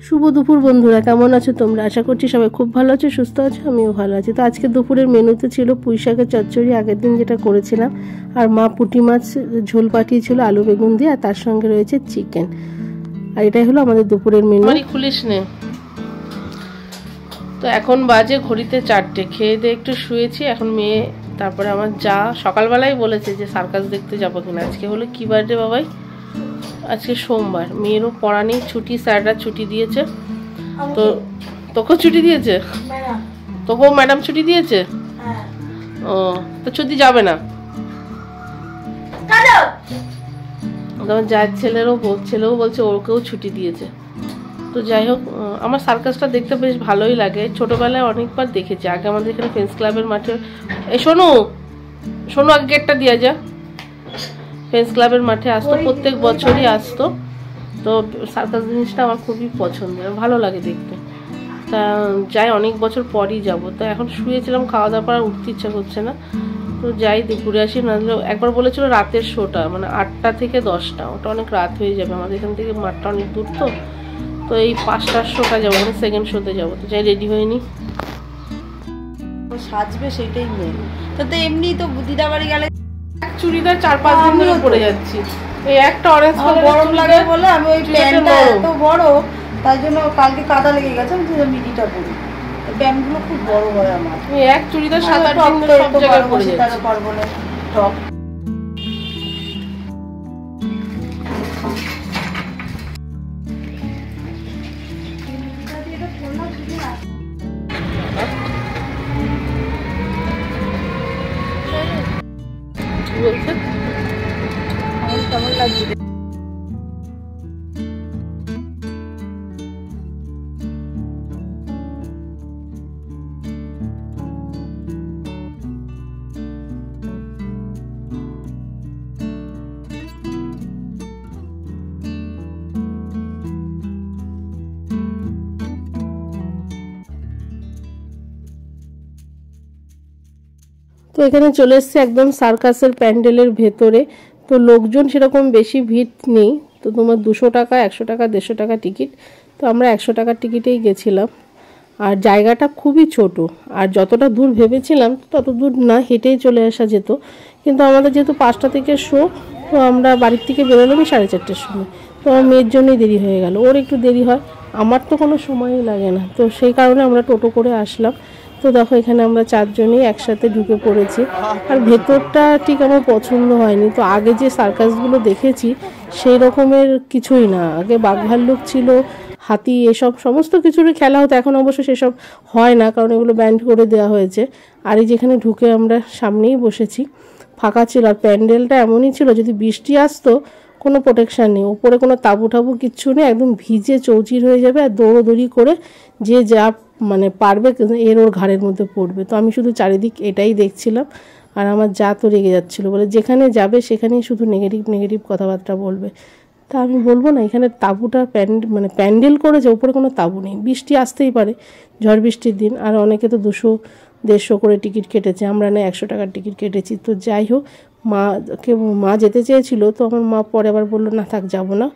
শুভ দুপুর বন্ধুরা, কেমন আছো তোমরা? আশা করছি সবাই খুব ভালো আছো, সুস্থ আছো, আমিও ভালো আছি। তো আজকে দুপুরের মেনুতে ছিল পুঁই শাকের চচ্চড়ি, আগের দিন যেটা করেছিলাম, আর মা পুঁটি মাছ ঝোল পাঠিয়েছিল আলু বেগুন দিয়ে, আর তার সঙ্গে রয়েছে চিকেন। আর এটাই হলো আমাদের দুপুরের মেনু। খুলিস নে। তো এখন বাজে ঘড়িতে 4টে, খেয়ে দিয়ে একটু শুয়েছি। এখন মেয়ে, তারপরে আমার যা সকালবেলায় বলেছে যে সার্কাস দেখতে যাবো কিনা। আজকে হলো কি বারে বাবাই? আজকে সোমবার, মেয়েরও পড়া নেই, ছুটি, স্যাররা ছুটি দিয়েছে। তো তোকেও ছুটি দিয়েছে? তোকেও ম্যাডাম ছুটি দিয়েছে? ও, তো ছুটি যাবে না? তোমার যার ছেলেও বলছে ওকেও ছুটি দিয়েছে। তো যাই হোক, আমার সার্কাসটা দেখতে বেশ ভালোই লাগে। ছোটবেলায় অনেকবার দেখেছি। আগে আমাদের এখানে ফ্রেন্ডস ক্লাবের মাঠে, এই শোনো আগে গেটটা দিয়ে যা, ফ্রেন্ডস ক্লাবের মাঠে আসতো, প্রত্যেক বছরই আসতো। তো সার্কাস জিনিসটা আমার খুবই পছন্দের, ভালো লাগে দেখতে। তা যাই, অনেক বছর পরই যাব। তো এখন শুয়েছিলাম, খাওয়া দাওয়ার পর উঠতে ইচ্ছা করছে না। তো যাই ঘুরে আসি। নাহলে একবার বলেছিল রাতের শোটা, মানে 8টা থেকে 10টা, ওটা অনেক রাত হয়ে যাবে। আমাদের এখান থেকে মাঠটা অনেক দূর, তো এই 5টার শোটা যাবো, মানে সেকেন্ড শোতে যাবো। তো যাই রেডি হয়ে নি, সাজবে সেটাই মেন। তো এমনি তো দিদা বাড়ি গেলে চুড়িদার 4-5 দিন ধরে পরে যাচ্ছি। এই একটা অরেঞ্জ কালার গরম লাগে বলে আমি ওই প্যান্টটা এত বড়, তাই জন্য কালকে কাদা লেগে গেছে, আমি যে মিডিটা পরি। প্যান্টগুলো খুব বড় হয় আমার। এই এক চুড়িদার 7-8 দিন ধরে সব জায়গায় পরে যাচ্ছি। পারবো না টপ। বলছে কেমন লাগছে? তো এখানে চলে এসছে একদম সার্কাসের প্যান্ডেলের ভেতরে। তো লোকজন সেরকম বেশি ভিড় নেই। তো তোমার 200 টাকা, 100 টাকা, 150 টাকা টিকিট। তো আমরা 100 টাকার টিকিটেই গেছিলাম। আর জায়গাটা খুবই ছোট, আর যতটা দূর ভেবেছিলাম তত দূর না, হেঁটেই চলে আসা যেত। কিন্তু আমাদের যেহেতু 5টা থেকে শো, তো আমরা বাড়ির থেকে বেরোলাম 4:30টার সময়। তো আমার মেয়ের জন্যই দেরি হয়ে গেল, ওর একটু দেরি হয়, আমার তো কোনো সময়ই লাগে না। তো সেই কারণে আমরা টোটো করে আসলাম। তো দেখো এখানে আমরা 4 জনই একসাথে ঢুকে পড়েছি। আর ভেতরটা ঠিক আমার পছন্দ হয়নি। তো আগে যে সার্কাসগুলো দেখেছি সেই রকমের কিছুই না। আগে বাঘ ভাল্লুক ছিল, হাতি, এসব সমস্ত কিছুরই খেলা হতো। এখন অবশ্য সেসব হয় না, কারণ এগুলো ব্যান্ড করে দেওয়া হয়েছে। আর এই যেখানে ঢুকে আমরা সামনেই বসেছি, ফাঁকা ছিল। আর প্যান্ডেলটা এমনই ছিল, যদি বৃষ্টি আসতো কোনো প্রোটেকশান নেই, ওপরে কোনো তাঁবু টাবু কিচ্ছু নেই, একদম ভিজে চৌচির হয়ে যাবে। আর দৌড়োদৌড়ি করে যে যা মানে পারবে ওর ঘাড়ের মধ্যে পড়বে। তো আমি শুধু চারিদিক এটাই দেখছিলাম। আর আমার যা তো রেগে যাচ্ছিলো, বলে যেখানে যাবে সেখানেই শুধু নেগেটিভ কথাবার্তা বলবে। তা আমি বলবো না, এখানে তাঁবুটা প্যান্ডেল করেছে, ওপরে কোনো তাঁবু নেই, বৃষ্টি আসতেই পারে, ঝড় বৃষ্টির দিন। আর অনেকে তো 200-150 করে টিকিট কেটেছে, আমরা না 100 টাকার টিকিট কেটেছি। তো যাই হোক, মা যেতে চেয়েছিল, তো আমার মা পরে আবার বললো না থাক, যাবো না।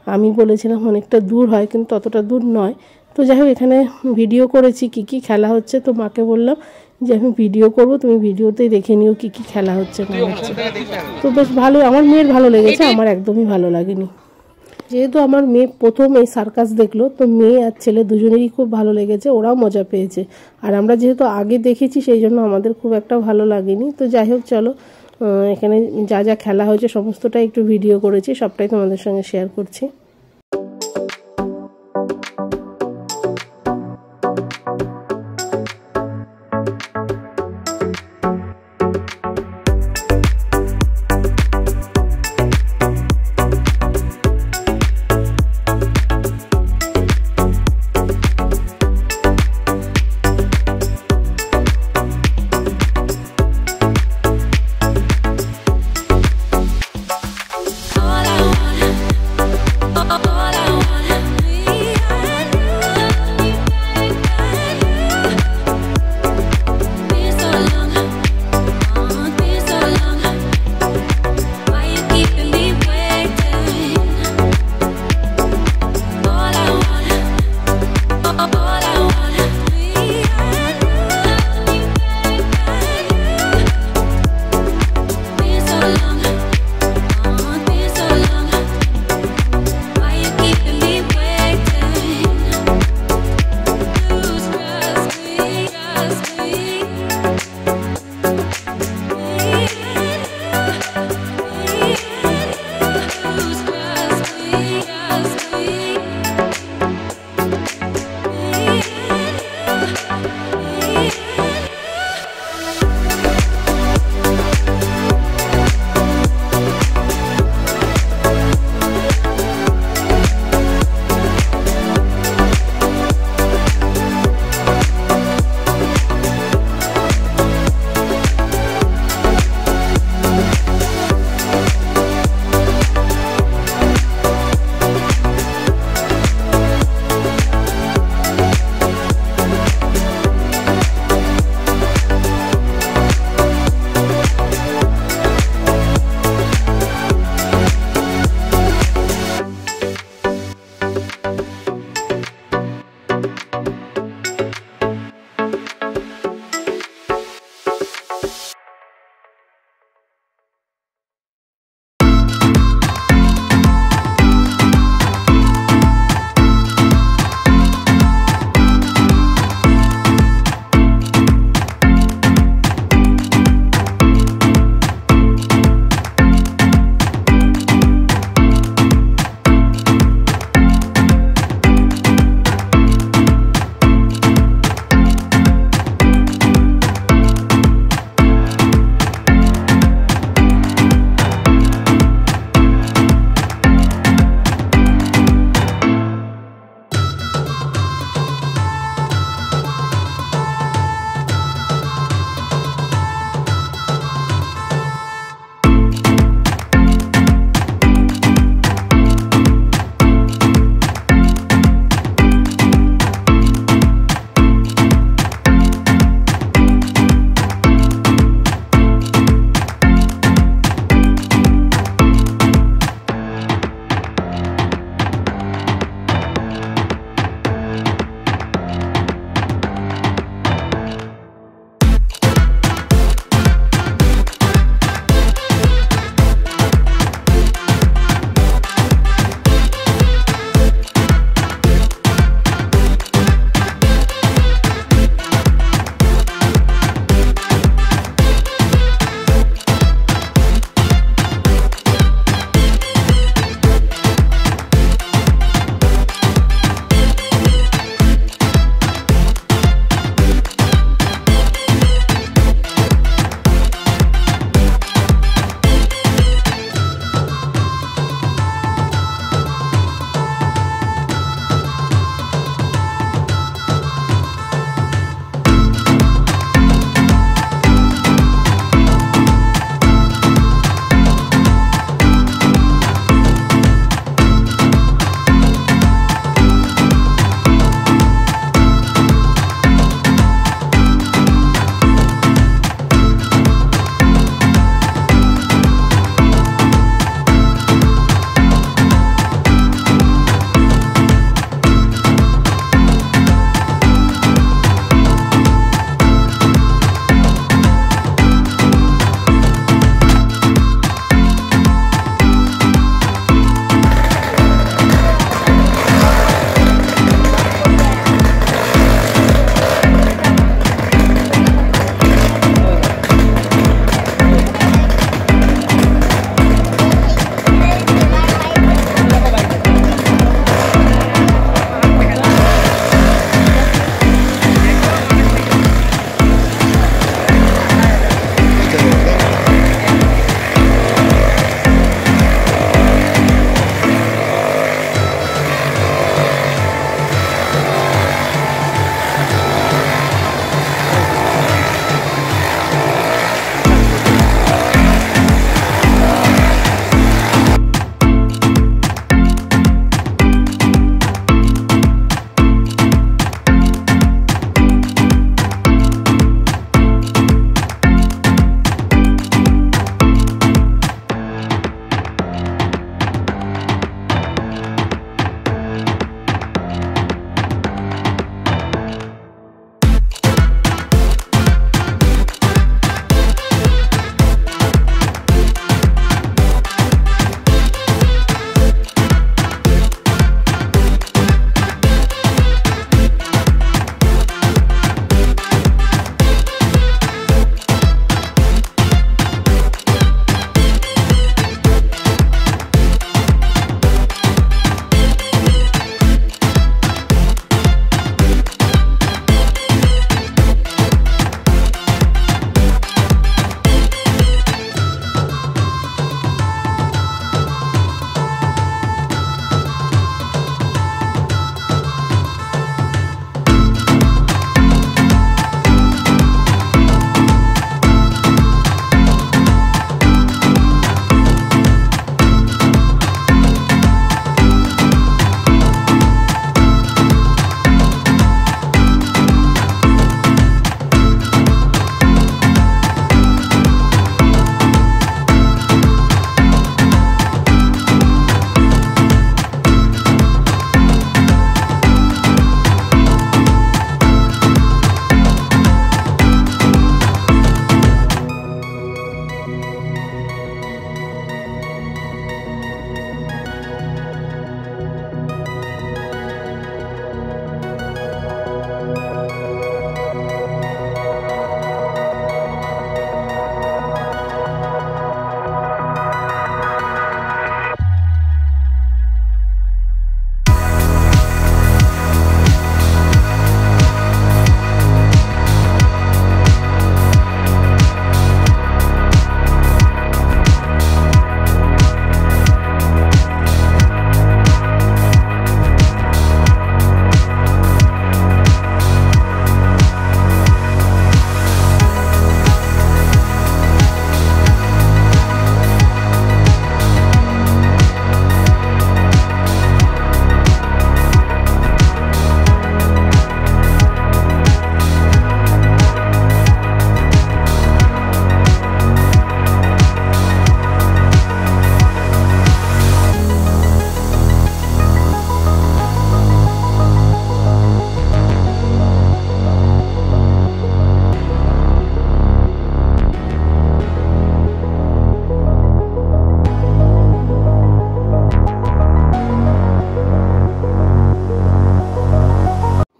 আমি বলেছিলাম অনেকটা দূর হয়, কিন্তু অতটা দূর নয়। তো যাই হোক, এখানে ভিডিও করেছি কী খেলা হচ্ছে। তো মাকে বললাম যে আমি ভিডিও করব, তুমি ভিডিওতেই দেখে নিও কী খেলা হচ্ছে না হচ্ছে। তো বেশ ভালো, আমার মেয়ের ভালো লেগেছে, আমার একদমই ভালো লাগেনি। যেহেতু আমার মেয়ে প্রথম এই সার্কাস দেখলো, তো মেয়ে আর ছেলে দুজনেরই খুব ভালো লেগেছে, ওরাও মজা পেয়েছে। আর আমরা যেহেতু আগে দেখেছি, সেই জন্য আমাদের খুব একটা ভালো লাগেনি। তো যাই হোক, চলো এখানে যা যা খেলা হয়েছে সমস্তটাই একটু ভিডিও করেছি, সবটাই তোমাদের সঙ্গে শেয়ার করছি।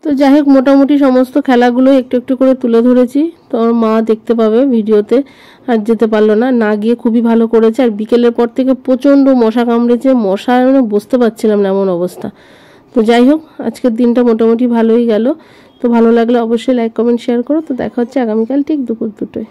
তো যাই হোক মোটামুটি সমস্ত খেলাগুলো একটু একটু করে তুলে ধরেছি। তো আমার মা দেখতে পাবে ভিডিওতে, আর যেতে পারলো না, না গিয়ে খুবই ভালো করেছে। আর বিকেলের পর থেকে প্রচণ্ড মশা কামড়েছে, মশা মানে বসতে পারছিলাম না এমন অবস্থা। তো যাই হোক আজকের দিনটা মোটামুটি ভালোই গেল। তো ভালো লাগলে অবশ্যই লাইক কমেন্ট শেয়ার করো। তো দেখা হচ্ছে আগামীকাল ঠিক দুপুর 2টায়।